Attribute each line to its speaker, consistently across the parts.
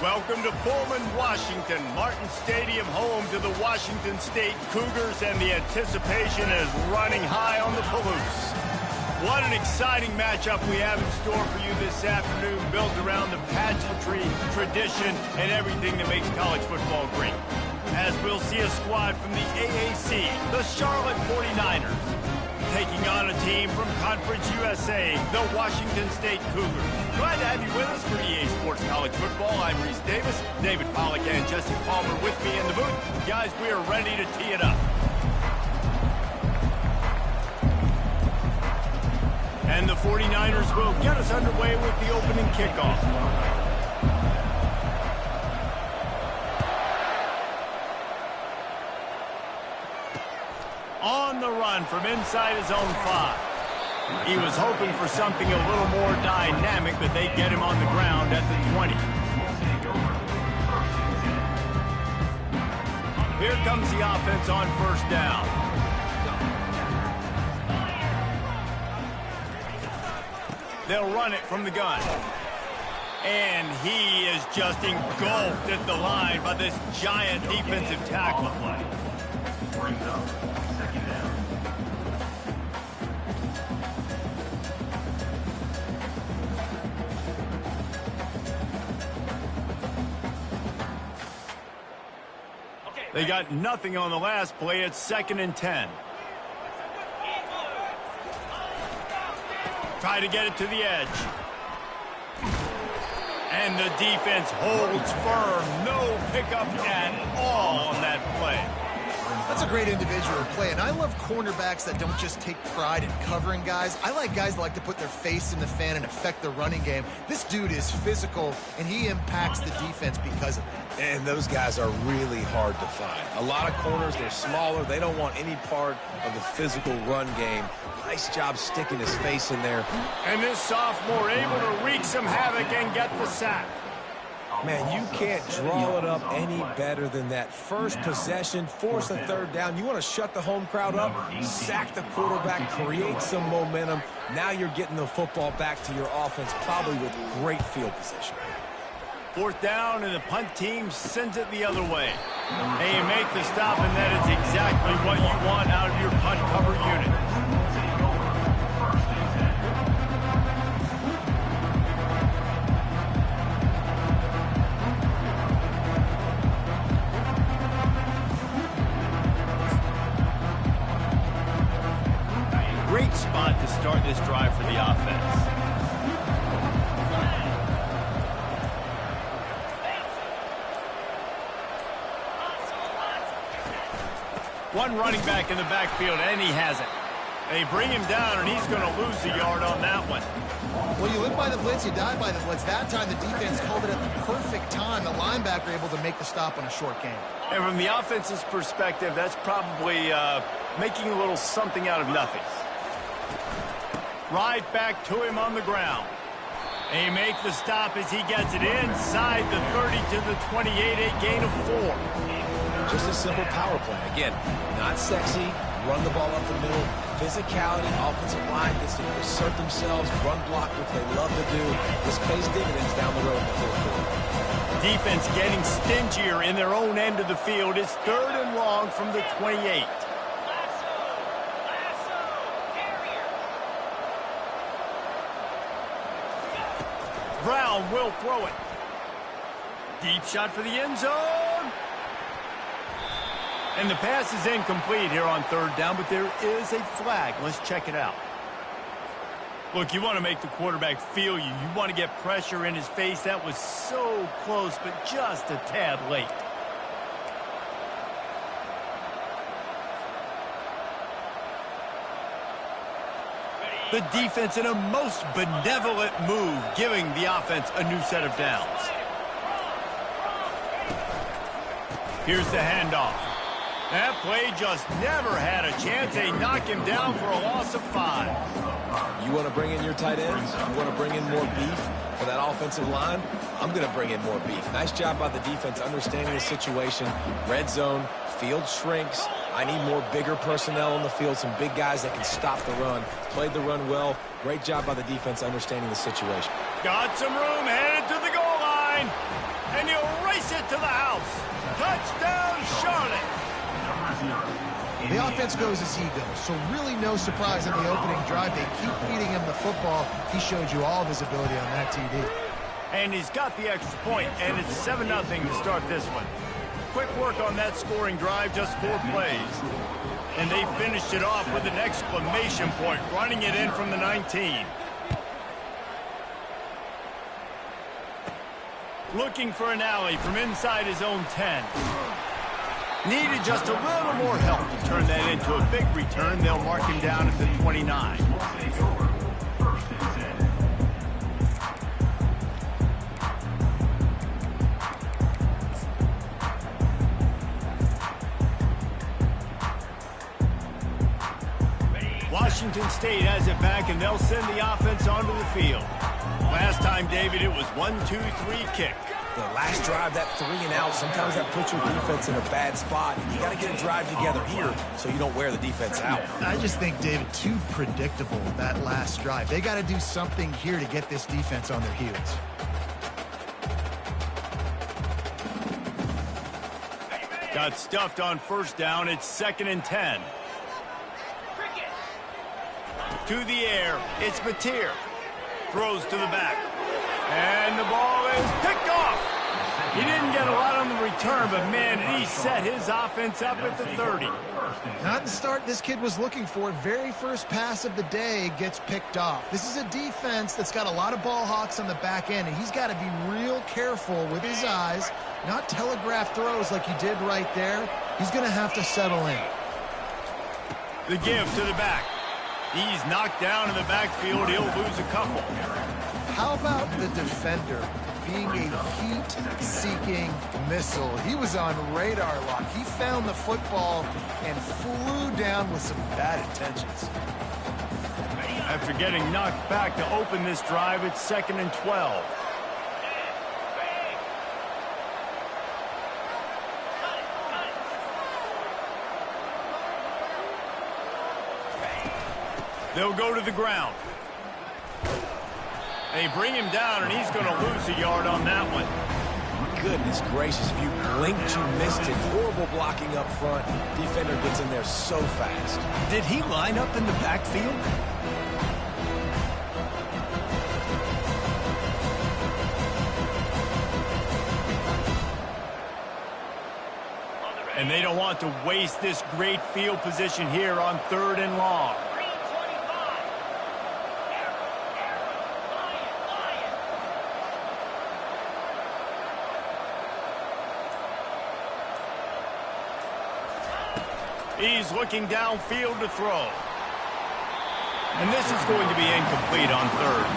Speaker 1: Welcome to Pullman, Washington. Martin Stadium, home to the Washington State Cougars, and the anticipation is running high on the Palouse. What an exciting matchup we have in store for you this afternoon, built around the pageantry, tradition, and everything that makes college football great. As we'll see a squad from the AAC, the Charlotte 49ers, taking on a team from Conference USA, the Washington State Cougars. Glad to have you with us for EA Sports College Football. I'm Reese Davis, David Pollack, and Jesse Palmer with me in the booth. Guys, we are ready to tee it up. And the 49ers will get us underway with the opening kickoff. On the run from inside his own 5. He was hoping for something a little more dynamic, but they get him on the ground at the 20. Here comes the offense on first down. They'll run it from the gun. And he is just engulfed at the line by this giant defensive tackle. They got nothing on the last play. It's 2nd and 10. Try to get it to the edge. And the defense holds firm. No pickup at all on that play.
Speaker 2: That's a great individual play, and I love cornerbacks that don't just take pride in covering guys. I like guys that like to put their face in the fan and affect the running game. This dude is physical, and he impacts the defense because of it.
Speaker 3: And those guys are really hard to find. A lot of corners, they're smaller. They don't want any part of the physical run game. Nice job sticking his face in there.
Speaker 1: And this sophomore able to wreak some havoc and get the sack.
Speaker 3: Man, you can't draw it up any better than that. First possession, force a third down. You want to shut the home crowd up, sack the quarterback, create some momentum. Now you're getting the football back to your offense, probably with great field position.
Speaker 1: 4th down, and the punt team sends it the other way. They make the stop, and that is exactly what you want out of your punt cover unit. Great spot to start this drive for the offense. One running back in the backfield, and he has it. They bring him down, and he's going to lose a yard on that one.
Speaker 2: When you live by the blitz, you die by the blitz. That time, the defense called it at the perfect time. The linebacker able to make the stop on a short game.
Speaker 1: And from the offense's perspective, that's probably making a little something out of nothing. Right back to him on the ground. They make the stop as he gets it inside the 30 to the 28, a gain of 4.
Speaker 3: Just a simple power play. Again, not sexy, run the ball up the middle, physicality, offensive line gets to assert themselves, run block, which they love to do. This pays dividends down the road in the 4th quarter.
Speaker 1: Defense getting stingier in their own end of the field. It's 3rd and long from the 28. Brown will throw it. Deep shot for the end zone. And the pass is incomplete here on 3rd down, but there is a flag. Let's check it out. Look, you want to make the quarterback feel you. You want to get pressure in his face. That was so close, but just a tad late. The defense in a most benevolent move, giving the offense a new set of downs. Here's the handoff. That play just never had a chance. They knock him down for a loss of 5.
Speaker 3: You want to bring in your tight ends? You want to bring in more beef for that offensive line? I'm going to bring in more beef. Nice job by the defense understanding the situation. Red zone, field shrinks. I need more bigger personnel on the field, some big guys that can stop the run. Played the run well. Great job by the defense understanding the situation.
Speaker 1: Got some room, headed to the goal line. And he'll Lace it to the house. Touchdown, Charlotte.
Speaker 2: The offense goes as he goes, so really no surprise in the opening drive. They keep feeding him the football. He showed you all of his ability on that TD.
Speaker 1: And he's got the extra point, and it's 7-0 to start this one. Quick work on that scoring drive, just 4 plays. And they finished it off with an exclamation point, running it in from the 19. Looking for an alley from inside his own 10. Needed just a little more help to turn that into a big return. They'll mark him down at the 29. Washington State has it back, and they'll send the offense onto the field. Last time, David, it was 1-2-3 kick.
Speaker 3: The last drive, that 3 and out, sometimes that puts your defense in a bad spot. You got to get a drive together here so you don't wear the defense out.
Speaker 2: I just think, David, too predictable, that last drive. They got to do something here to get this defense on their heels.
Speaker 1: Got stuffed on first down. It's 2nd and 10. To the air, it's Mateer. Throws to the back. And the ball is picked off. He didn't get a lot on the return, but, man, he set his offense up at the 30.
Speaker 2: Not the start this kid was looking for. Very first pass of the day gets picked off. This is a defense that's got a lot of ball hawks on the back end, and he's got to be real careful with his eyes, not telegraph throws like he did right there. He's going to have to settle in.
Speaker 1: The give to the back. He's knocked down in the backfield. He'll lose a couple.
Speaker 2: How about the defender being a heat-seeking missile? He was on radar lock. He found the football and flew down with some bad intentions.
Speaker 1: After getting knocked back to open this drive, it's 2nd and 12. They'll go to the ground. They bring him down, and he's going to lose a yard on that one.
Speaker 3: Goodness gracious, if you blinked, you missed it. Horrible blocking up front. Defender gets in there so fast.
Speaker 1: Did he line up in the backfield? And they don't want to waste this great field position here on 3rd and long. He's looking downfield to throw. And this is going to be incomplete on 3rd.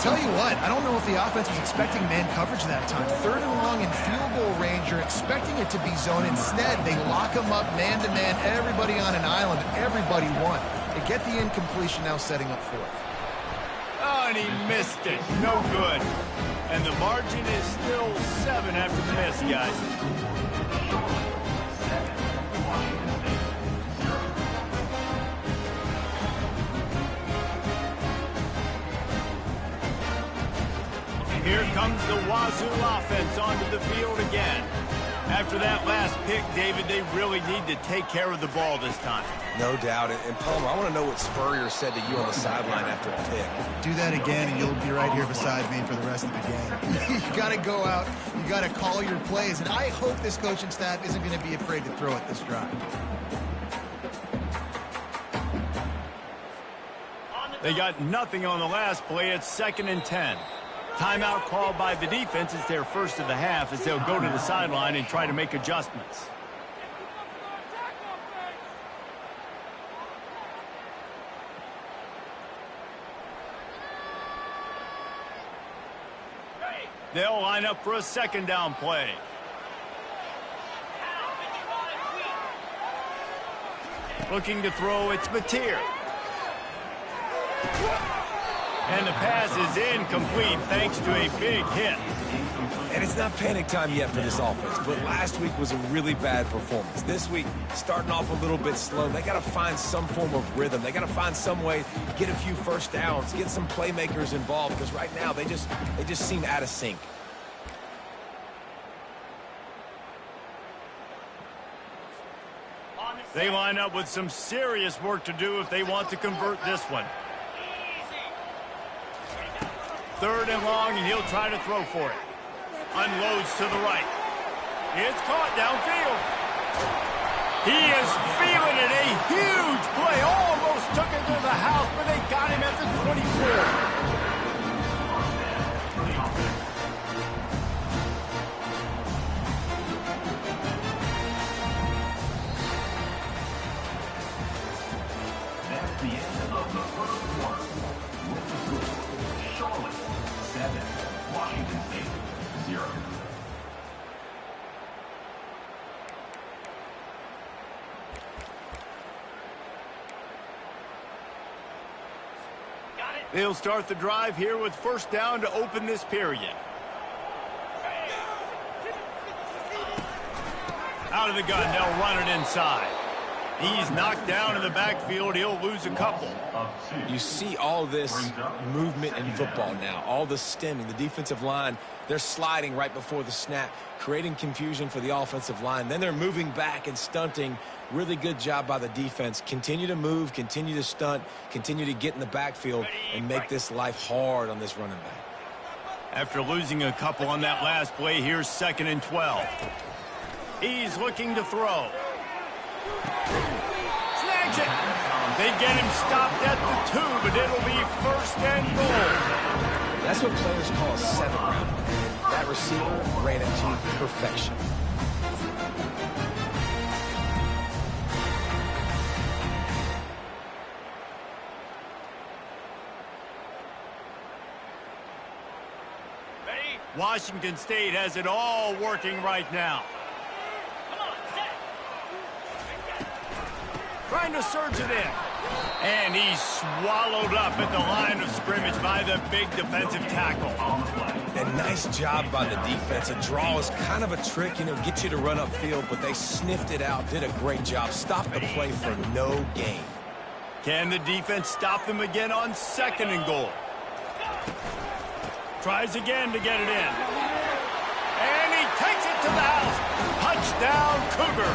Speaker 2: Tell you what, I don't know if the offense was expecting man coverage that time. 3rd and long in field goal range, you're expecting it to be zone. Instead, they lock them up man-to-man, everybody on an island, everybody won. They get the incompletion, now setting up 4th.
Speaker 1: Oh, and he missed it. No good. And the margin is still 7 after the miss, guys. Here comes the Wazoo offense onto the field again. After that last pick, David, they really need to take care of the ball this time.
Speaker 3: No doubt. And Palmer, I want to know what Spurrier said to you on the sideline after a pick.
Speaker 2: Do that again, and you'll be right here beside me for the rest of the game. You got to go out. You got to call your plays. And I hope this coaching staff isn't going to be afraid to throw it this drive.
Speaker 1: They got nothing on the last play. It's 2nd and 10. Timeout called by the defense. It's their first of the half as they'll go to the sideline and try to make adjustments. They'll line up for a 2nd down play. Looking to throw, it's Mateer. And the pass is incomplete thanks to a big hit.
Speaker 3: And it's not panic time yet for this offense, but last week was a really bad performance. This week, starting off a little bit slow. They got to find some form of rhythm. They got to find some way, get a few first downs, get some playmakers involved, because right now they just seem out of sync.
Speaker 1: They line up with some serious work to do if they want to convert this one. 3rd and long, and he'll try to throw for it. Unloads to the right. It's caught downfield. He is feeling it. A huge play. Almost took it to the house, but they got him at the 24. They'll start the drive here with 1st down to open this period. Out of the gun, they'll run it inside. He's knocked down in the backfield. He'll lose a couple.
Speaker 3: You see all this movement in football now, all the stemming, the defensive line, they're sliding right before the snap, creating confusion for the offensive line. Then they're moving back and stunting. Really good job by the defense. Continue to move, continue to stunt, continue to get in the backfield and make this life hard on this running back.
Speaker 1: After losing a couple on that last play, here's 2nd and 12. He's looking to throw. Snags it. They get him stopped at the 2, but it'll be 1st and goal.
Speaker 3: That's what players call a 7-round. That receiver ran it to perfection.
Speaker 1: Washington State has it all working right now. Trying to surge it in. And he's swallowed up at the line of scrimmage by the big defensive tackle.
Speaker 3: And nice job by the defense. A draw is kind of a trick, get you to run upfield, but they sniffed it out, did a great job. Stopped the play for no gain.
Speaker 1: Can the defense stop them again on 2nd and goal? Tries again to get it in. And he takes it to the house. Touchdown, Cougar.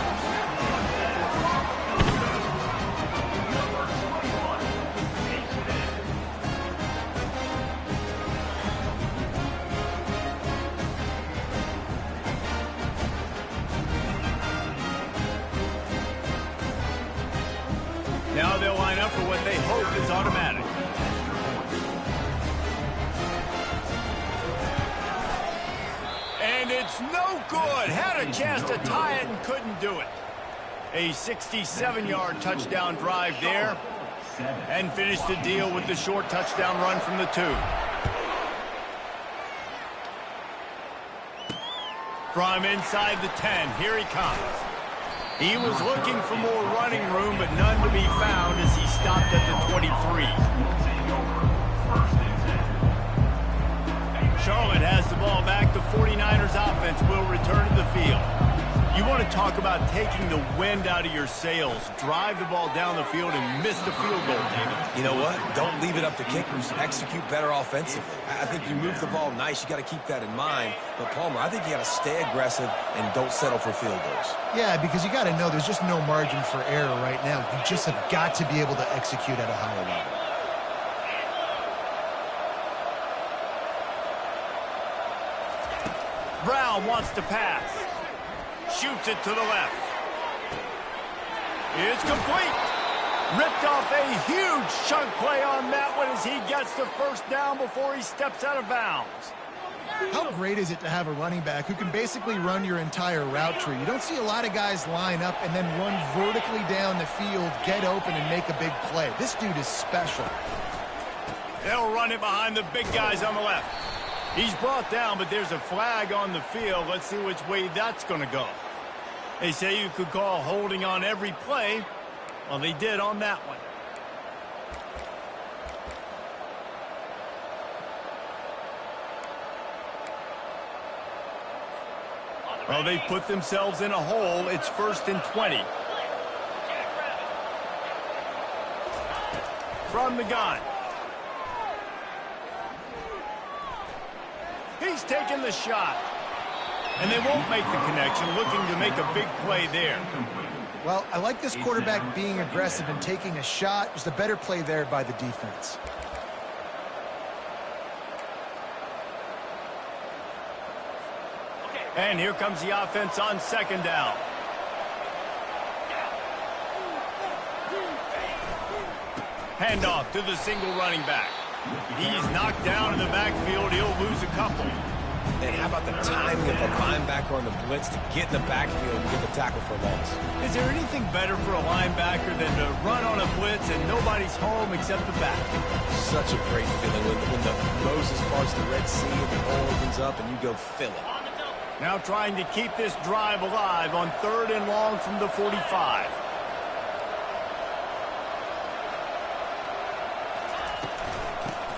Speaker 1: Now they'll line up for what they hope is automatic. And it's no good. Had a chance to tie it and couldn't do it. A 67-yard touchdown drive there. And finished the deal with the short touchdown run from the 2. From inside the 10, here he comes. He was looking for more running room, but none to be found as he stopped at the 23. Charlotte has the ball back. The 49ers offense will return to the field. You want to talk about taking the wind out of your sails. Drive the ball down the field and miss the field goal, David.
Speaker 3: You know what? Don't leave it up to kickers. Execute better offensively. I think you move the ball nice. You got to keep that in mind. But, Palmer, I think you got to stay aggressive and don't settle for field goals.
Speaker 2: Yeah, because you got to know there's just no margin for error right now. You just have got to be able to execute at a higher level.
Speaker 1: Brown wants to pass. Shoots it to the left. It's complete. Ripped off a huge chunk play on that one as he gets the 1st down before he steps out of bounds.
Speaker 2: How great is it to have a running back who can basically run your entire route tree? You don't see a lot of guys line up and then run vertically down the field, get open, and make a big play. This dude is special.
Speaker 1: They'll run it behind the big guys on the left. He's brought down, but there's a flag on the field. Let's see which way that's going to go. They say you could call holding on every play. Well, they did on that one. Well, they've put themselves in a hole. It's 1st and 20. From the gun. He's taking the shot. And they won't make the connection, looking to make a big play there.
Speaker 2: Well, I like this quarterback being aggressive and taking a shot. Just a better play there by the defense.
Speaker 1: And here comes the offense on second down. Handoff to the single running back. He's knocked down in the backfield. He'll lose a couple.
Speaker 3: And how about the timing of the linebacker on the blitz to get in the backfield and get the tackle for loss?
Speaker 1: Is there anything better for a linebacker than to run on a blitz and nobody's home except the back?
Speaker 3: Such a great feeling when the Moses parts the Red Sea and the hole opens up and you go fill it.
Speaker 1: Now trying to keep this drive alive on 3rd and long from the 45.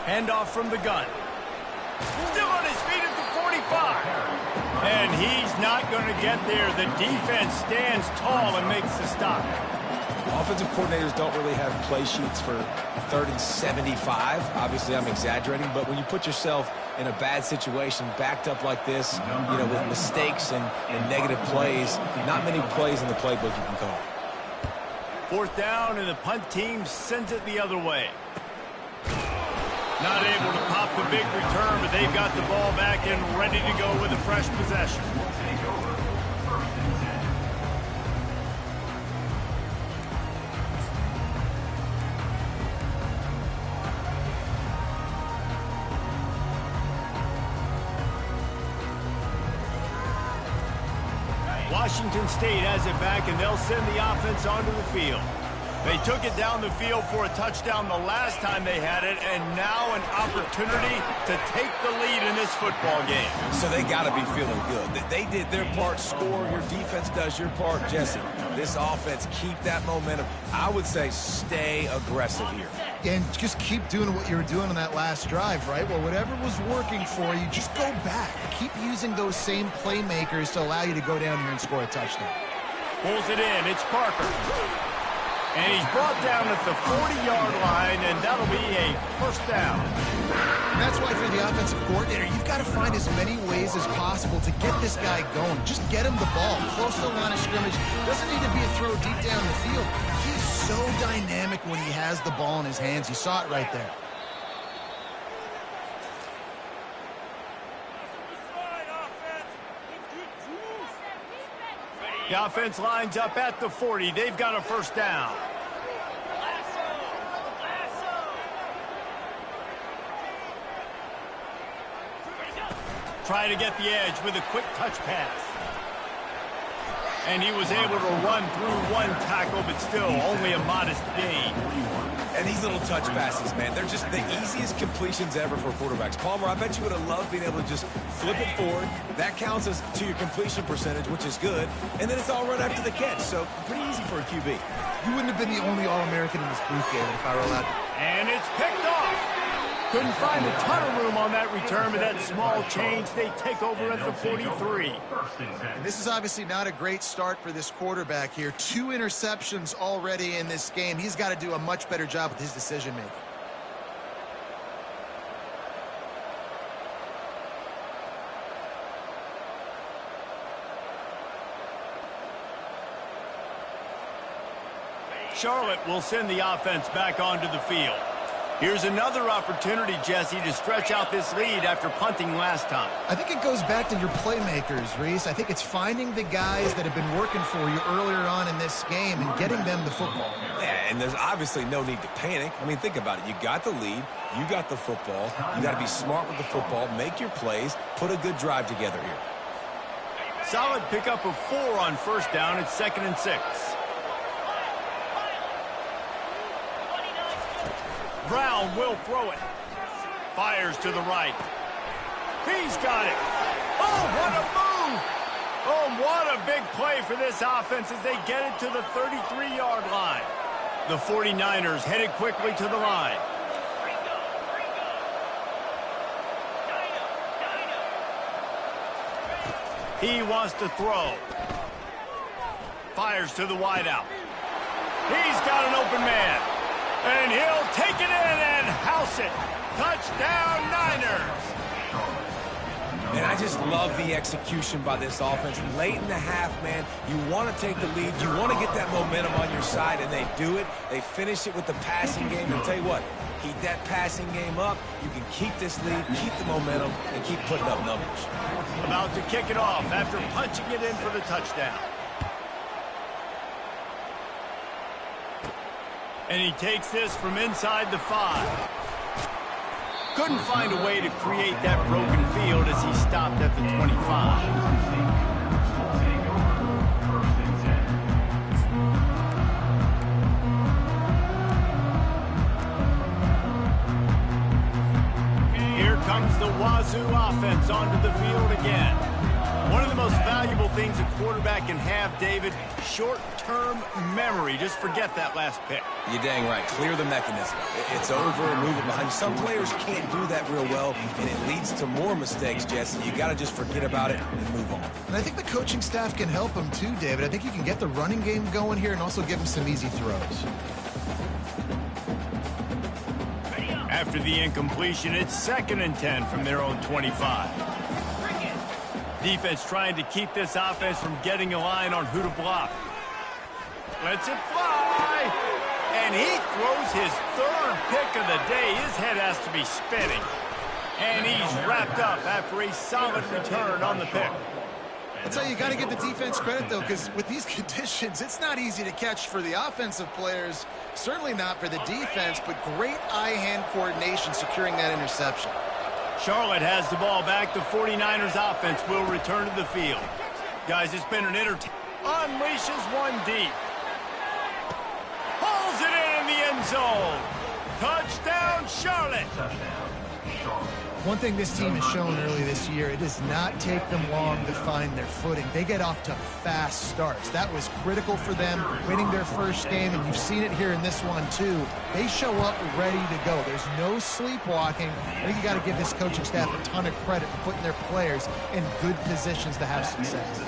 Speaker 1: Handoff from the gun. Still on his feet at the 45. And he's not going to get there. The defense stands tall and makes the stop.
Speaker 3: Offensive coordinators don't really have play sheets for 3rd and 75. Obviously, I'm exaggerating, but when you put yourself in a bad situation, backed up like this, you know, with mistakes and negative plays, not many plays in the playbook you can call.
Speaker 1: 4th down, and the punt team sends it the other way. Not able to pop the big return, but they've got the ball back and ready to go with a fresh possession. Washington State has it back, and they'll send the offense onto the field. They took it down the field for a touchdown the last time they had it, and now an opportunity to take the lead in this football game.
Speaker 3: So they got to be feeling good. They did their part, score. Your defense does your part. Jesse, this offense, keep that momentum. I would say stay aggressive here.
Speaker 2: And just keep doing what you were doing on that last drive, right? Well, whatever was working for you, just go back. Keep using those same playmakers to allow you to go down here and score a touchdown.
Speaker 1: Pulls it in. It's Parker. And he's brought down at the 40-yard line, and that'll be a first down.
Speaker 2: And that's why for the offensive coordinator, you've got to find as many ways as possible to get this guy going. Just get him the ball close to the line of scrimmage. Doesn't need to be a throw deep down the field. He's so dynamic when he has the ball in his hands. You saw it right there.
Speaker 1: The offense lines up at the 40. They've got a first down. Try to get the edge with a quick touch pass. And he was able to run through one tackle, but still only a modest gain.
Speaker 3: And these little touch passes, man, they're just the easiest completions ever for quarterbacks. Palmer, I bet you would have loved being able to just flip it forward. That counts as to your completion percentage, which is good. And then it's all run after the catch, so pretty easy for a QB.
Speaker 2: You wouldn't have been the only All-American in this booth game if I were allowed.
Speaker 1: And it's picked off. Couldn't find a ton of room on that return, but that small change, they take over at the 43.
Speaker 2: And this is obviously not a great start for this quarterback here. 2 interceptions already in this game. He's got to do a much better job with his decision-making.
Speaker 1: Charlotte will send the offense back onto the field. Here's another opportunity, Jesse, to stretch out this lead after punting last time.
Speaker 2: I think it goes back to your playmakers, Reese. I think it's finding the guys that have been working for you earlier on in this game and getting them the football.
Speaker 3: Yeah, and there's obviously no need to panic. I mean, think about it. You got the lead. You got the football. You got to be smart with the football. Make your plays. Put a good drive together here.
Speaker 1: Solid pickup of 4 on first down. It's 2nd and 6. Brown will throw it. Fires to the right. He's got it. Oh, what a move. Oh, what a big play for this offense as they get it to the 33-yard line. The 49ers headed quickly to the line. He wants to throw. Fires to the wideout. He's got an open man. And he'll take it in and house it. Touchdown, Niners.
Speaker 3: And I just love the execution by this offense. Late in the half, man, you want to take the lead. You want to get that momentum on your side, and they do it. They finish it with the passing game. And tell you what, keep that passing game up. You can keep this lead, keep the momentum, and keep putting up numbers.
Speaker 1: About to kick it off after punching it in for the touchdown. And he takes this from inside the 5. Couldn't find a way to create that broken field as he stopped at the 25. Here comes the Wazoo offense onto the field again. One of the most valuable things a quarterback can have, David, short-term memory. Just forget that last pick.
Speaker 3: You're dang right. Clear the mechanism. It's over, move it behind you. Some players can't do that real well, and it leads to more mistakes, Jesse. You got to just forget about it and move on.
Speaker 2: And I think the coaching staff can help him too, David. I think you can get the running game going here and also give him some easy throws.
Speaker 1: After the incompletion, it's 2nd and 10 from their own 25. Defense trying to keep this offense from getting a line on who to block. Lets it fly. And he throws his 3rd pick of the day. His head has to be spinning. And he's wrapped up after a solid return on the pick.
Speaker 2: I'll tell you, you got to give the defense credit, though, because with these conditions, it's not easy to catch for the offensive players. Certainly not for the defense, but great eye-hand coordination securing that interception.
Speaker 1: Charlotte has the ball back. The 49ers offense will return to the field. Guys, it's been an unleashes one deep. Pulls it in the end zone. Touchdown, Charlotte.
Speaker 2: One thing this team has shown early this year, it does not take them long to find their footing. They get off to fast starts. That was critical for them, winning their first game, and you've seen it here in this one too. They show up ready to go. There's no sleepwalking. I think you got to give this coaching staff a ton of credit for putting their players in good positions to have success.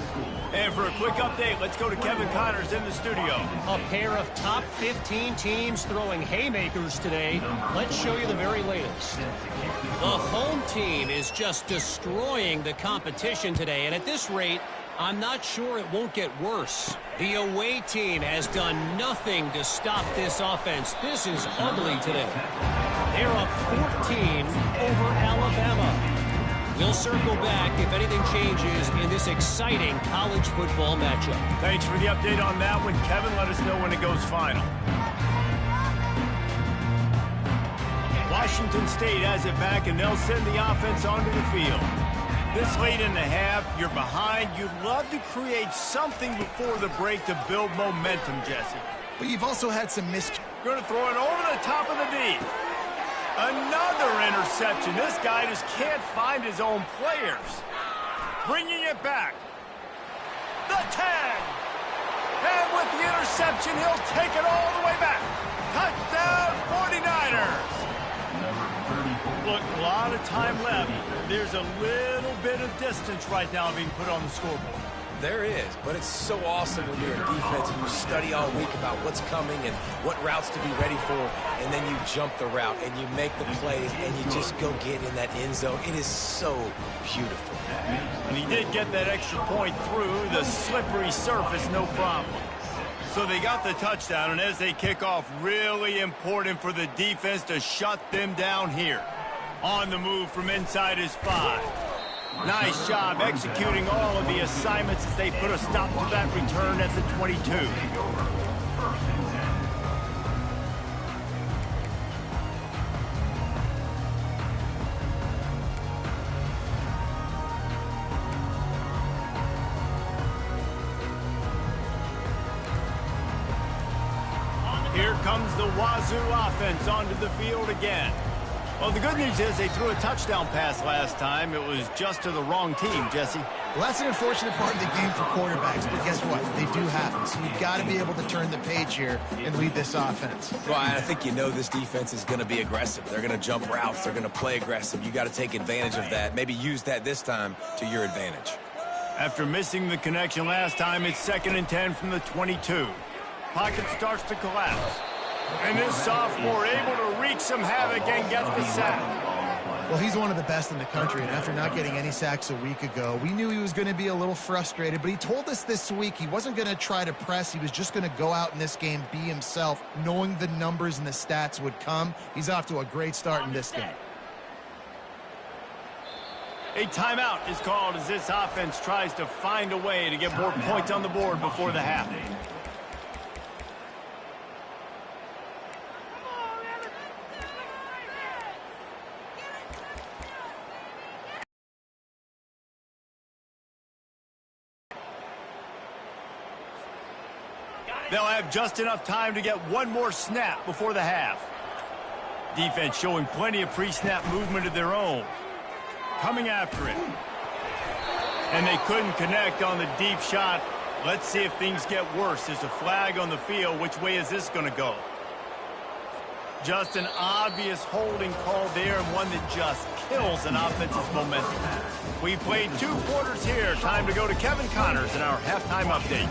Speaker 1: And for a quick update, let's go to Kevin Connors in the studio.
Speaker 4: A pair of top 15 teams throwing haymakers today. Let's show you the very latest. The home team is just destroying the competition today, and at this rate, I'm not sure it won't get worse. The away team has done nothing to stop this offense. This is ugly today. They're up 14 over Alabama. We'll circle back if anything changes in this exciting college football matchup.
Speaker 1: Thanks for the update on that one, Kevin. Let us know when it goes final. Washington State has it back, and they'll send the offense onto the field. This late in the half, you're behind. You'd love to create something before the break to build momentum, Jesse.
Speaker 2: But you've also had some
Speaker 1: Going to throw it over the top of the D. Another interception. This guy just can't find his own players. Bringing it back. The 10. And with the interception, he'll take it all the way back. Touchdown, 49ers. Look, a lot of time left. There's a little bit of distance right now being put on the scoreboard.
Speaker 3: There is, but it's so awesome when you're in defense and you study all week about what's coming and what routes to be ready for, and then you jump the route and you make the plays and you just go get in that end zone. It is so beautiful.
Speaker 1: And he did get that extra point through the slippery surface, no problem. So they got the touchdown, and as they kick off, really important for the defense to shut them down here. On the move from inside his 5. Nice job executing all of the assignments as they put a stop to that return at the 22. Here comes the Wazoo offense onto the field again. Well, the good news is they threw a touchdown pass last time. It was just to the wrong team, Jesse.
Speaker 2: Well, that's an unfortunate part of the game for quarterbacks, but guess what? They do happen. So you've got to be able to turn the page here and lead this offense.
Speaker 3: Well, I think you know this defense is going to be aggressive. They're going to jump routes. They're going to play aggressive. You got to take advantage of that. Maybe use that this time to your advantage.
Speaker 1: After missing the connection last time, it's 2nd and 10 from the 22. Pocket starts to collapse. And this sophomore able to wreak some havoc and get the sack.
Speaker 2: Well, he's one of the best in the country, and after not getting any sacks a week ago, we knew he was going to be a little frustrated, but he told us this week he wasn't going to try to press. He was just going to go out in this game, be himself, knowing the numbers and the stats would come. He's off to a great start in this game.
Speaker 1: A timeout is called as this offense tries to find a way to get more points on the board before the half. They'll have just enough time to get one more snap before the half. Defense showing plenty of pre-snap movement of their own. Coming after it. And they couldn't connect on the deep shot. Let's see if things get worse. There's a flag on the field. Which way is this going to go? Just an obvious holding call there, and one that just kills an offense's momentum. We played 2 quarters here. Time to go to Kevin Connors in our halftime update.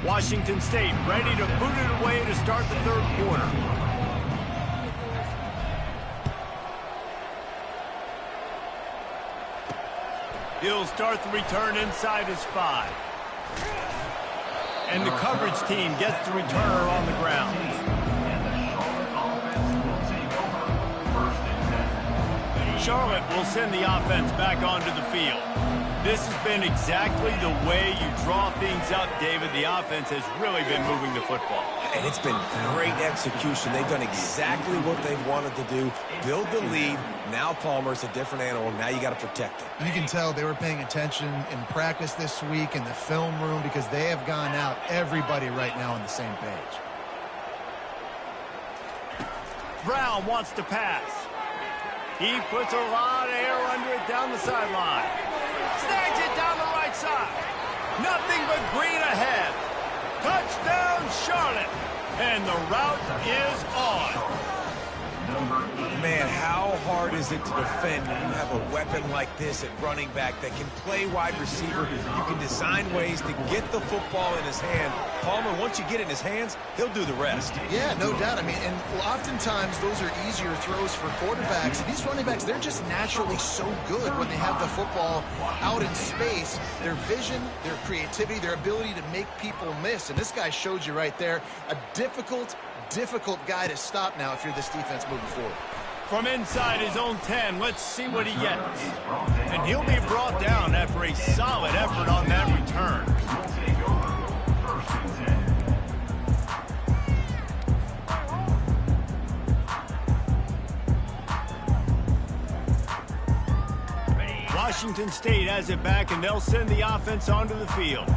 Speaker 1: Washington State ready to boot it away to start the 3rd quarter. He'll start the return inside his 5. And the coverage team gets the returner on the ground. Charlotte will send the offense back onto the field. This has been exactly the way you draw things up, David. The offense has really been moving the football.
Speaker 3: And it's been great execution. They've done exactly what they've wanted to do. Build the lead. Now Palmer's a different animal. Now you got to protect it.
Speaker 2: You can tell they were paying attention in practice this week in the film room because they have gone out, everybody right now on the same page.
Speaker 1: Brown wants to pass. He puts a lot of air under it down the sideline. Snags it down the right side. Nothing but green ahead. Touchdown, Charlotte. And the route is on.
Speaker 3: Man, how hard is it to defend when you have a weapon like this at running back that can play wide receiver? You can design ways to get the football in his hand. Palmer, once you get it in his hands, he'll do the rest.
Speaker 2: Yeah, no doubt. I mean, and oftentimes those are easier throws for quarterbacks. And these running backs, they're just naturally so good when they have the football out in space. Their vision, their creativity, their ability to make people miss. And this guy showed you right there, a difficult guy to stop now if you're this defense moving forward.
Speaker 1: From inside his own 10, let's see what he gets. And he'll be brought down after a solid effort on that return. Washington State has it back, and they'll send the offense onto the field.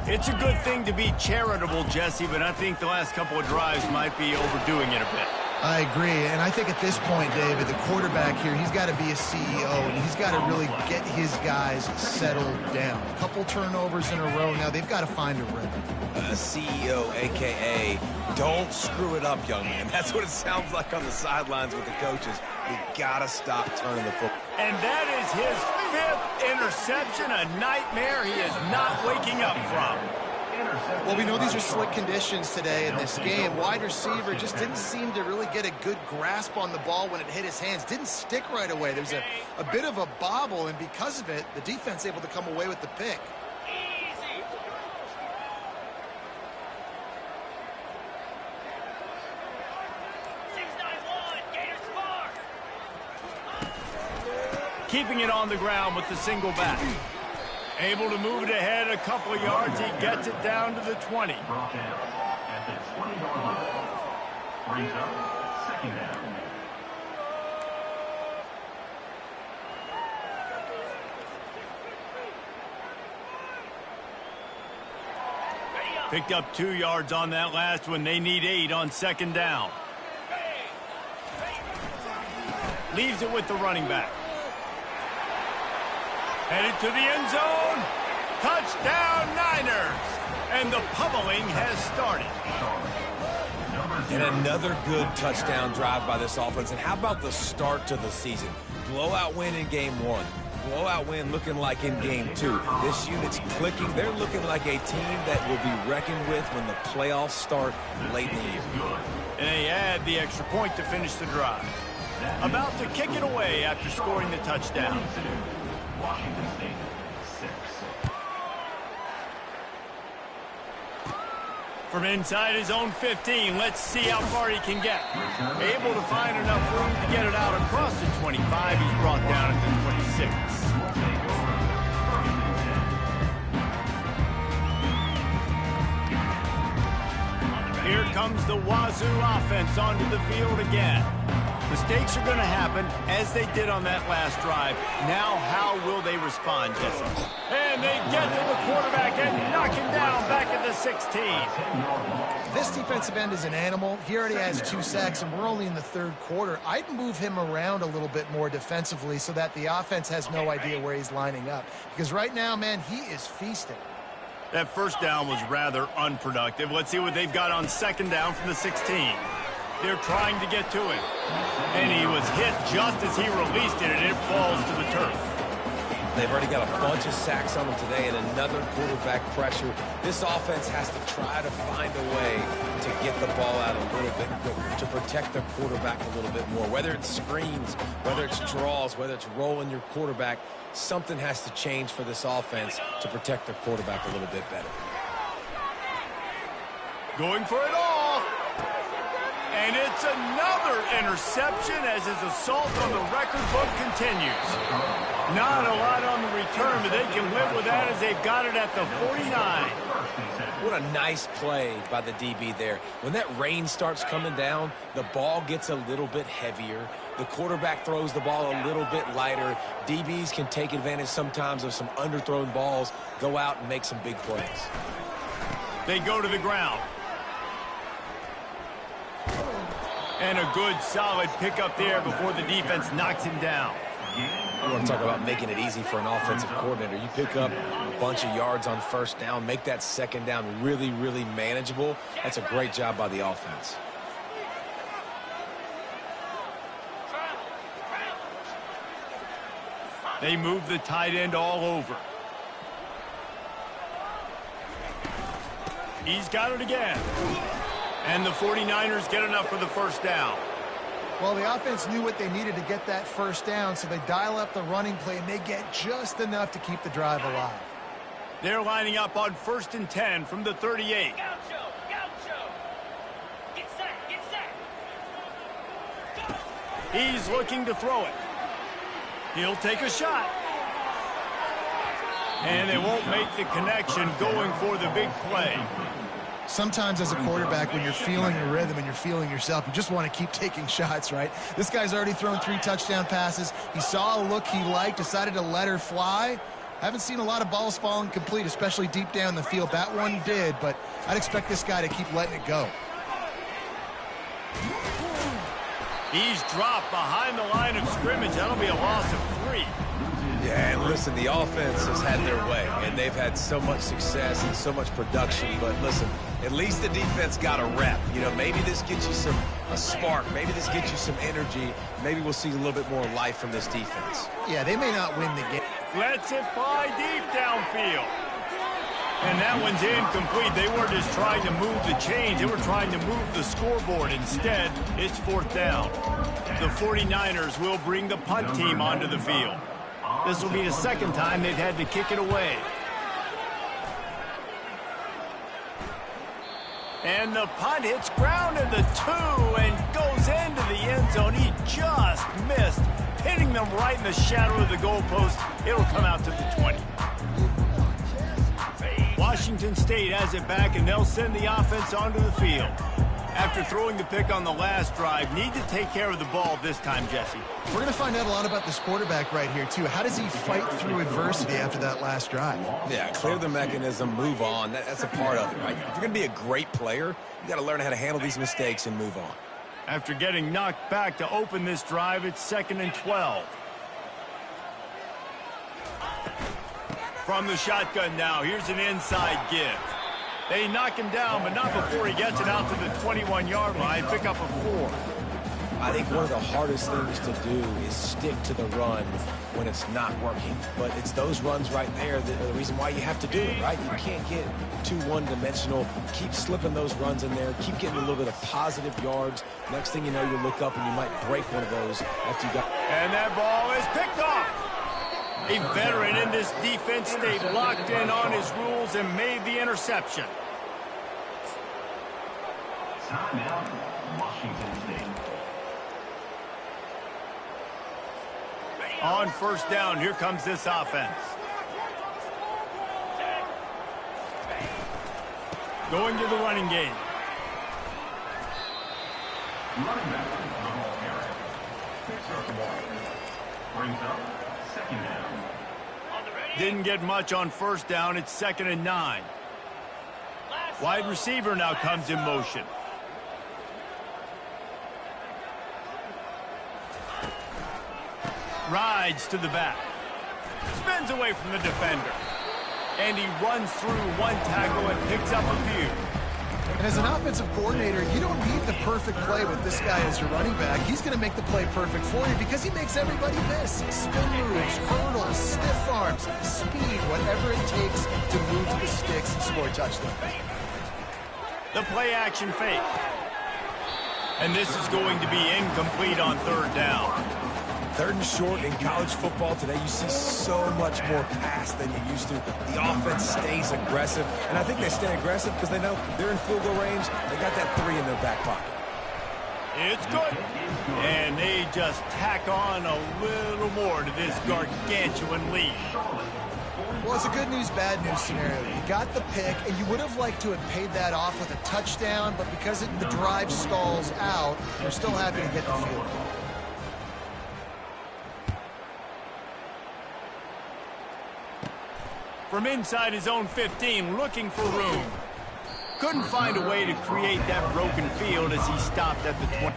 Speaker 1: It's a good thing to be charitable, Jesse, but I think the last couple of drives might be overdoing it a bit.
Speaker 2: I agree, and I think at this point, David, the quarterback here, he's got to be a CEO, and he's got to really get his guys settled down. A couple turnovers in a row now. They've got to find a rhythm.
Speaker 3: CEO, a.k.a. don't screw it up, young man. That's what it sounds like on the sidelines with the coaches. We got to stop turning the football.
Speaker 1: And that is his 5th interception, a nightmare he is not waking up from.
Speaker 2: Well, we know these are slick conditions today in this game. Wide receiver just didn't seem to really get a good grasp on the ball when it hit his hands. Didn't stick right away. There's a bit of a bobble, and because of it, the defense able to come away with the pick.
Speaker 1: Keeping it on the ground with the single back. Able to move it ahead a couple of yards. He gets it down to the 20. Picked up 2 yards on that last one. They need 8 on 2nd down. Leaves it with the running back. Headed to the end zone. Touchdown, Niners. And the pummeling has started.
Speaker 3: And another good touchdown drive by this offense. And how about the start to the season? Blowout win in game 1. Blowout win looking like in game 2. This unit's clicking. They're looking like a team that will be reckoned with when the playoffs start late in the year.
Speaker 1: And they add the extra point to finish the drive. About to kick it away after scoring the touchdown.
Speaker 5: Washington State, 6.
Speaker 1: From inside his own 15, let's see how far he can get. Able to find enough room to get it out across the 25. He's brought down at the 26. Here comes the Wazoo offense onto the field again. Mistakes are going to happen, as they did on that last drive. Now, how will they respond, Jesse? And they get to the quarterback and knock him down back at the 16.
Speaker 2: This defensive end is an animal. He already has 2 sacks, and we're only in the 3rd quarter. I'd move him around a little bit more defensively so that the offense has no idea where he's lining up. Because right now, man, he is feasting.
Speaker 1: That first down was rather unproductive. Let's see what they've got on 2nd down from the 16. They're trying to get to it. And he was hit just as he released it, and it falls to the turf.
Speaker 3: They've already got a bunch of sacks on them today and another quarterback pressure. This offense has to try to find a way to get the ball out a little bit quicker, to protect their quarterback a little bit more. Whether it's screens, whether it's draws, whether it's rolling your quarterback, something has to change for this offense to protect their quarterback a little bit better.
Speaker 1: Going for it all. And it's another interception as his assault on the record book continues. Not a lot on the return, but they can live with that as they've got it at the 49.
Speaker 3: What a nice play by the DB there. When that rain starts coming down, the ball gets a little bit heavier. The quarterback throws the ball a little bit lighter. DBs can take advantage sometimes of some underthrown balls, go out and make some big plays.
Speaker 1: They go to the ground. And a good, solid pickup there before the defense knocks him down.
Speaker 3: You want to talk about making it easy for an offensive coordinator. You pick up a bunch of yards on 1st down, make that 2nd down really, really manageable. That's a great job by the offense.
Speaker 1: They move the tight end all over. He's got it again. And the 49ers get enough for the 1st down.
Speaker 2: Well, the offense knew what they needed to get that 1st down, so they dial up the running play, and they get just enough to keep the drive alive.
Speaker 1: They're lining up on 1st and 10 from the 38. He's looking to throw it. He'll take a shot. And they won't make the connection going for the big play.
Speaker 2: Sometimes as a quarterback, when you're feeling your rhythm and you're feeling yourself, you just want to keep taking shots, right? This guy's already thrown 3 touchdown passes. He saw a look he liked, decided to let her fly. Haven't seen a lot of balls falling complete, especially deep down the field. That one did, but I'd expect this guy to keep letting it go.
Speaker 1: He's dropped behind the line of scrimmage. That'll be a loss of 3.
Speaker 3: Yeah, and listen, the offense has had their way, and they've had so much success and so much production. But listen, at least the defense got a rep. You know, maybe this gets you a spark. Maybe this gets you some energy. Maybe we'll see a little bit more life from this defense.
Speaker 2: Yeah, they may not win the game.
Speaker 1: Lets it fly deep downfield. And that one's incomplete. They weren't just trying to move the chains. They were trying to move the scoreboard. Instead, it's 4th down. The 49ers will bring the punt team onto the field. This will be the 2nd time they've had to kick it away. And the punt hits ground in the 2 and goes into the end zone. He just missed, hitting them right in the shadow of the goalpost. It'll come out to the 20. Washington State has it back, and they'll send the offense onto the field. After throwing the pick on the last drive, need to take care of the ball this time, Jesse.
Speaker 2: We're going to find out a lot about this quarterback right here, too. How does he fight through adversity after that last drive?
Speaker 3: Yeah, clear the mechanism, move on. That's a part of it, right? If you're going to be a great player, you got to learn how to handle these mistakes and move on.
Speaker 1: After getting knocked back to open this drive, it's 2nd and 12. From the shotgun now, here's an inside give. They knock him down, but not before he gets it out to the 21-yard line. Pick up a 4.
Speaker 3: I think one of the hardest things to do is stick to the run when it's not working. But it's those runs right there that are the reason why you have to do it, right? You can't get too one-dimensional. Keep slipping those runs in there. Keep getting a little bit of positive yards. Next thing you know, you look up and you might break one of those after you got...
Speaker 1: And that ball is picked off. A veteran in this defense stayed locked in on his rules and made the interception.
Speaker 5: Timeout, Washington State.
Speaker 1: On first down, here comes this offense. Going to the running game.
Speaker 5: Running back to the ball carrier. Picks up the ball. Brings up second down.
Speaker 1: Didn't get much on first down. It's 2nd and 9. Wide receiver now comes in motion. Rides to the back. Spins away from the defender. And he runs through one tackle and picks up a few.
Speaker 2: And as an offensive coordinator, you don't need the perfect play with this guy as your running back. He's going to make the play perfect for you because he makes everybody miss. Spin moves, hurdles, stiff arms, speed, whatever it takes to move the sticks and score a touchdown.
Speaker 1: The play action fake. And this is going to be incomplete on 3rd down.
Speaker 3: 3rd and short in college football today, you see so much more pass than you used to. The offense stays aggressive, and I think they stay aggressive because they know they're in field goal range. They got that 3 in their back pocket.
Speaker 1: It's good. And they just tack on a little more to this gargantuan lead.
Speaker 2: Well, it's a good news, bad news scenario. You got the pick, and you would have liked to have paid that off with a touchdown, but because the drive stalls out, you're still happy to get the field goal.
Speaker 1: From inside his own 15, looking for room. Couldn't find a way to create that broken field as he stopped at the 20.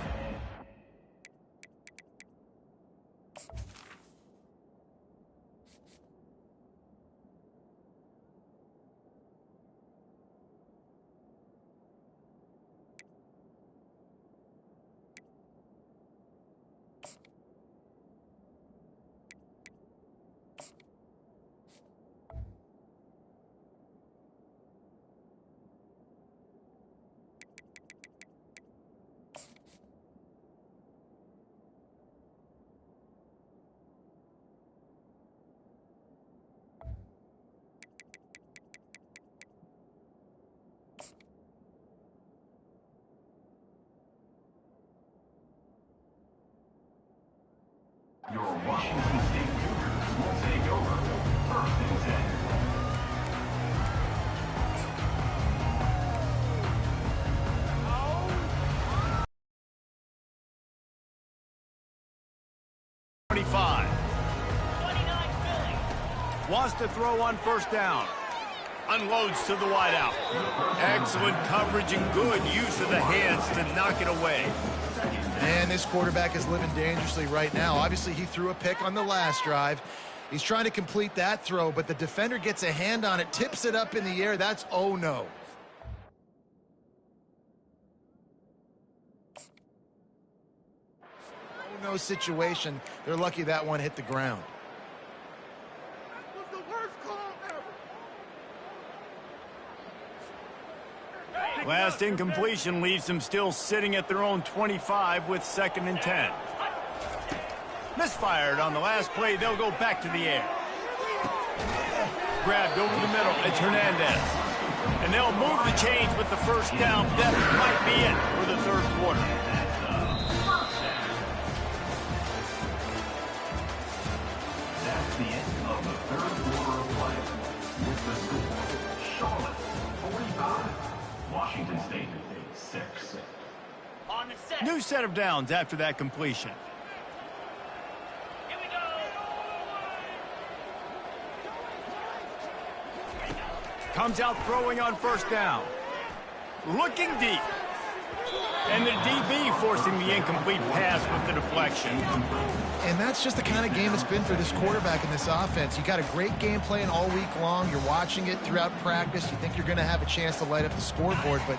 Speaker 5: Your Washington State Cougars will take over 1st and 10.
Speaker 1: Wants to throw on first down. Unloads to the wideout. Excellent coverage and good use of the hands to knock it away.
Speaker 2: And this quarterback is living dangerously right now. Obviously, he threw a pick on the last drive. He's trying to complete that throw, but the defender gets a hand on it, tips it up in the air. That's oh no. Oh no situation. They're lucky that one hit the ground.
Speaker 1: Last incompletion leaves them still sitting at their own 25 with 2nd and 10. Misfired on the last play. They'll go back to the air. Grabbed over the middle. It's Hernandez. And they'll move the chains with the first down. That might be it for the 3rd quarter.
Speaker 5: That's the end of the 3rd quarter of play. With the score, Charlotte 45. Washington State 6.
Speaker 6: On the set.
Speaker 1: New set of downs after that completion.
Speaker 6: Here we go.
Speaker 1: Comes out throwing on first down. Looking deep. And the DB forcing the incomplete pass with the deflection.
Speaker 2: And that's just the kind of game it's been for this quarterback in this offense. You got a great game plan all week long. You're watching it throughout practice. You think you're going to have a chance to light up the scoreboard, but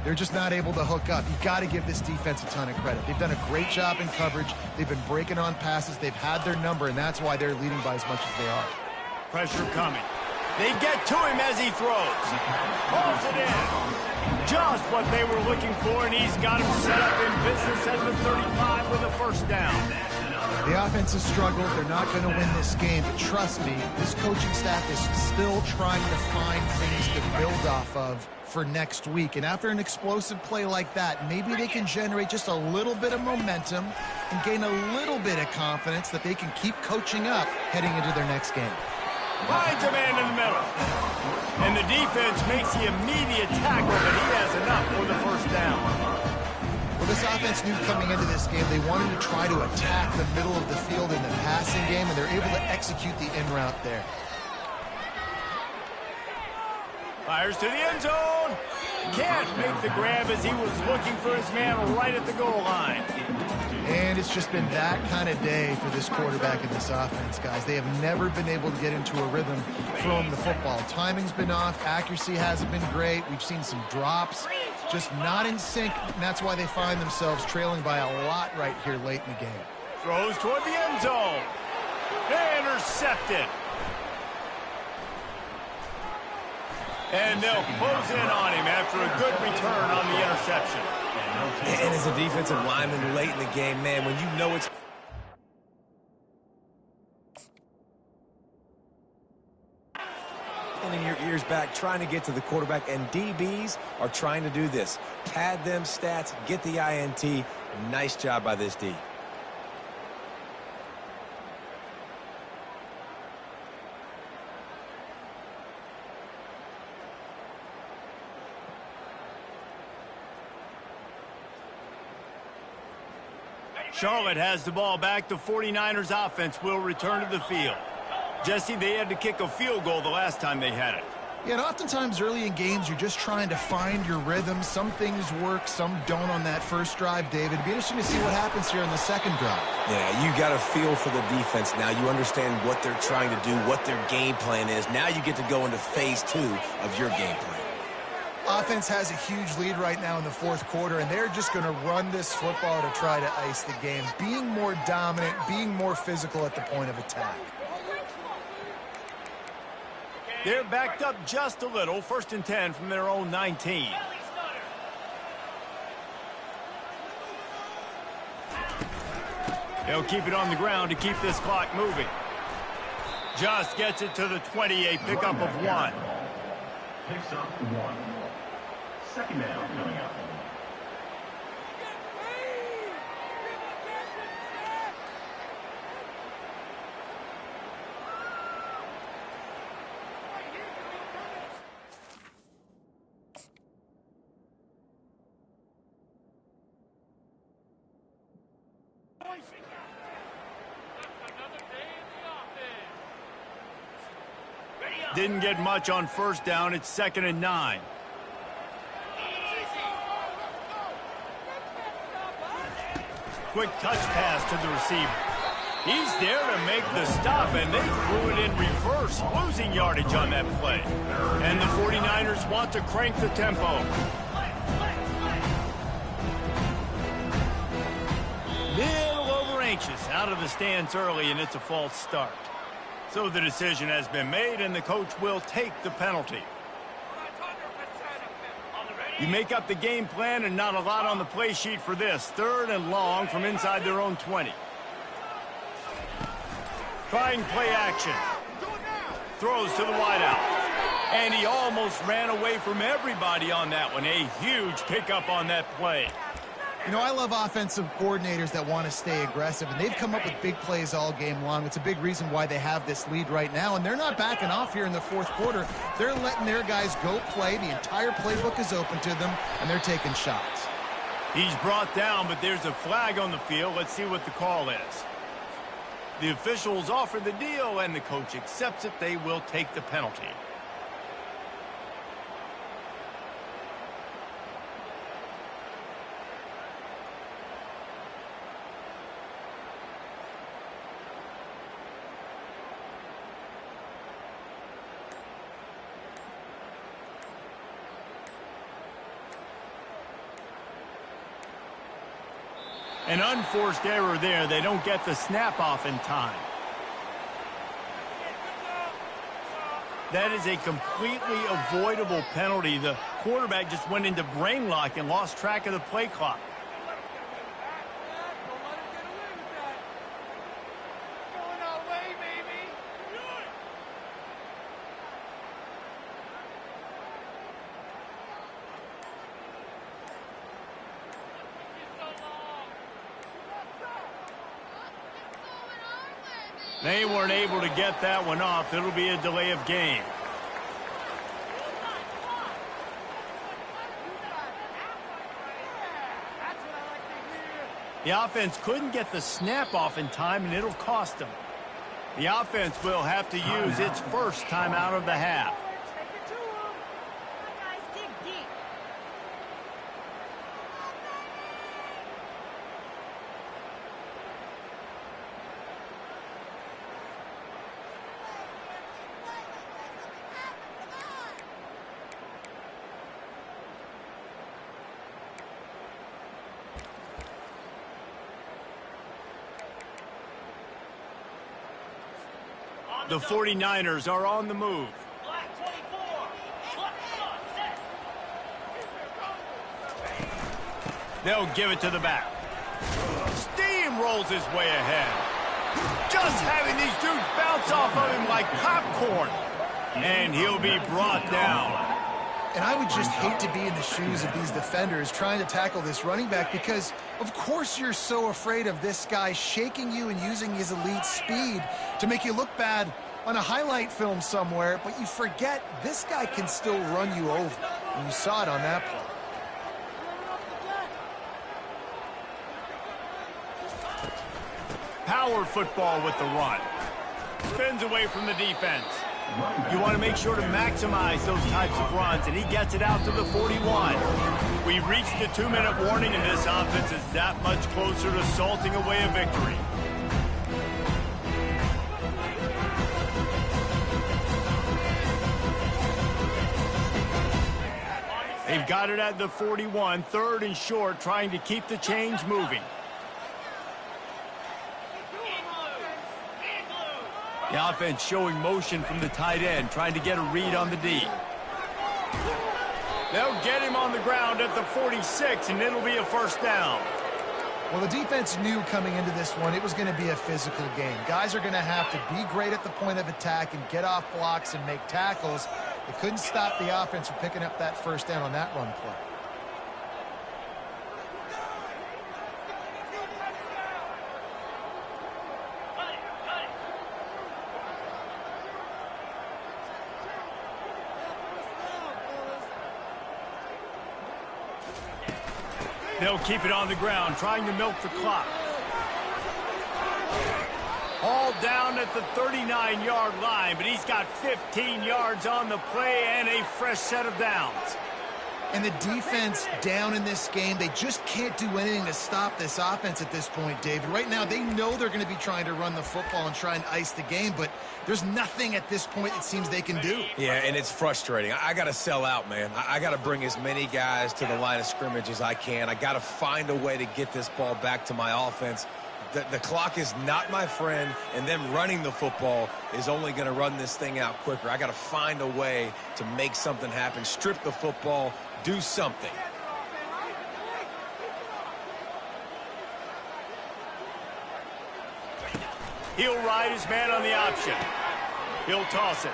Speaker 2: they're just not able to hook up. You got to give this defense a ton of credit. They've done a great job in coverage. They've been breaking on passes. They've had their number, and that's why they're leading by as much as they are.
Speaker 1: Pressure coming. They get to him as he throws. Pulls it in. Just what they were looking for, and he's got him set up in business at the 35 with a first down.
Speaker 2: The offense has struggled. They're not going to win this game, but trust me, this coaching staff is still trying to find things to build off of for next week. And after an explosive play like that, maybe they can generate just a little bit of momentum and gain a little bit of confidence that they can keep coaching up heading into their next game.
Speaker 1: Finds a man in the middle. And the defense makes the immediate tackle, but he has enough for the first down.
Speaker 2: Well, this offense knew coming into this game they wanted to try to attack the middle of the field in the passing game, and they're able to execute the in route there.
Speaker 1: Fires to the end zone. Can't make the grab as he was looking for his man right at the goal line.
Speaker 2: And it's just been that kind of day for this quarterback in this offense, guys. They have never been able to get into a rhythm throwing the football. Timing's been off. Accuracy hasn't been great. We've seen some drops, just not in sync, and that's why they find themselves trailing by a lot right here late in the game.
Speaker 1: Throws toward the end zone. Intercepted. And they'll close in on him after a good return on the interception.
Speaker 3: And as a defensive lineman late in the game, man, when you know it's... in your ears back, trying to get to the quarterback, and DBs are trying to do this. Pad them stats, get the INT. Nice job by this D.
Speaker 1: Charlotte has the ball back. The 49ers offense will return to the field. Jesse, they had to kick a field goal the last time they had it.
Speaker 2: Yeah, and oftentimes early in games, you're just trying to find your rhythm. Some things work, some don't on that first drive, David. It'd be interesting to see what happens here on the second drive.
Speaker 3: Yeah, you got a feel for the defense now. You understand what they're trying to do, what their game plan is. Now you get to go into phase 2 of your game plan.
Speaker 2: Offense has a huge lead right now in the fourth quarter, and they're just going to run this football to try to ice the game, being more dominant, being more physical at the point of attack.
Speaker 1: They're backed up just a little. 1st and 10 from their own 19. They'll keep it on the ground to keep this clock moving. Just gets it to the 28, pickup of 1.
Speaker 5: Picks up 1. Second down coming up.
Speaker 1: Didn't get much on first down. It's 2nd and 9. Quick touch pass to the receiver. He's there to make the stop, and they threw it in reverse, losing yardage on that play. And the 49ers want to crank the tempo. Little over anxious, out of the stands early, and it's a false start. So the decision has been made, and the coach will take the penalty. You make up the game plan, and not a lot on the play sheet for this. 3rd and long from inside their own 20. Trying play action. Throws to the wideout. And he almost ran away from everybody on that one. A huge pickup on that play.
Speaker 2: You know, I love offensive coordinators that want to stay aggressive, and they've come up with big plays all game long. It's a big reason why they have this lead right now, and they're not backing off here in the fourth quarter. They're letting their guys go play. The entire playbook is open to them, and they're taking shots.
Speaker 1: He's brought down, but there's a flag on the field. Let's see what the call is. The officials offer the deal, and the coach accepts it. They will take the penalty. An unforced error there. They don't get the snap off in time. That is a completely avoidable penalty. The quarterback just went into brain lock and lost track of the play clock. They weren't able to get that one off. It'll be a delay of game. The offense couldn't get the snap off in time, and it'll cost them. The offense will have to use its first timeout of the half. The 49ers are on the move. They'll give it to the back. Steamrolls his way ahead. Just having these dudes bounce off of him like popcorn. And he'll be brought down.
Speaker 2: And I would just hate to be in the shoes of these defenders trying to tackle this running back because, of course, you're so afraid of this guy shaking you and using his elite speed to make you look bad on a highlight film somewhere, but you forget this guy can still run you over. And you saw it on that play.
Speaker 1: Power football with the run. Spins away from the defense. You want to make sure to maximize those types of runs, and he gets it out to the 41. We reached the 2-minute warning, and this offense is that much closer to salting away a victory. They've got it at the 41, 3rd and short, trying to keep the chains moving. The offense showing motion from the tight end, trying to get a read on the D. They'll get him on the ground at the 46, and it'll be a first down.
Speaker 2: Well, the defense knew coming into this one it was going to be a physical game. Guys are going to have to be great at the point of attack and get off blocks and make tackles. They couldn't stop the offense from picking up that first down on that run play.
Speaker 1: They'll keep it on the ground, trying to milk the clock. All down at the 39-yard line, but he's got 15 yards on the play and a fresh set of downs.
Speaker 2: And the defense down in this game, they just can't do anything to stop this offense at this point, David. Right now, they know they're going to be trying to run the football and try and ice the game, but there's nothing at this point it seems they can do.
Speaker 3: Yeah, and it's frustrating. I got to sell out, man. I got to bring as many guys to the line of scrimmage as I can. I got to find a way to get this ball back to my offense. The clock is not my friend, and them running the football is only going to run this thing out quicker. I got to find a way to make something happen, strip the football, do something.
Speaker 1: He'll ride his man on the option. He'll toss it.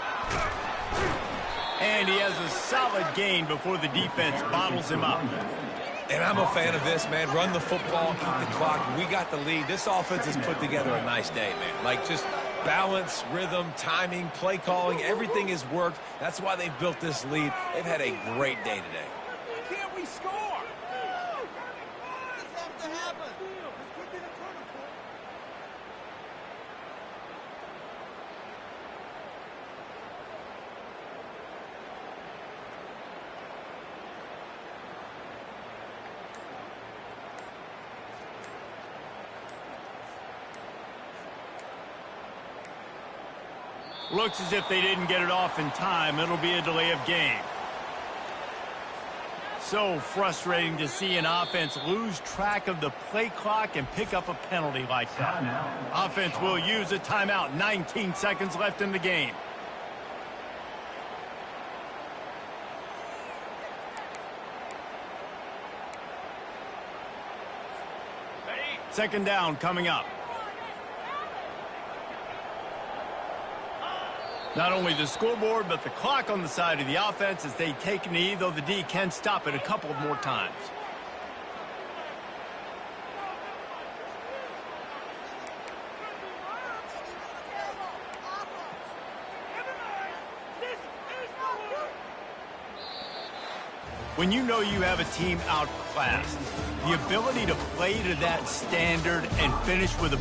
Speaker 1: And he has a solid gain before the defense bottles him up.
Speaker 3: And I'm a fan of this, man. Run the football, keep the clock. We got the lead. This offense has put together a nice day, man. Like, just balance, rhythm, timing, play calling, everything has worked. That's why they've built this lead. They've had a great day today.
Speaker 6: Can't we score?
Speaker 1: Looks as if they didn't get it off in time. It'll be a delay of game. So frustrating to see an offense lose track of the play clock and pick up a penalty like that. Offense will use a timeout. 19 seconds left in the game. Second down coming up. Not only the scoreboard, but the clock on the side of the offense as they take a knee, though the D can stop it a couple more times. When you know you have a team outclassed, the ability to play to that standard and finish with a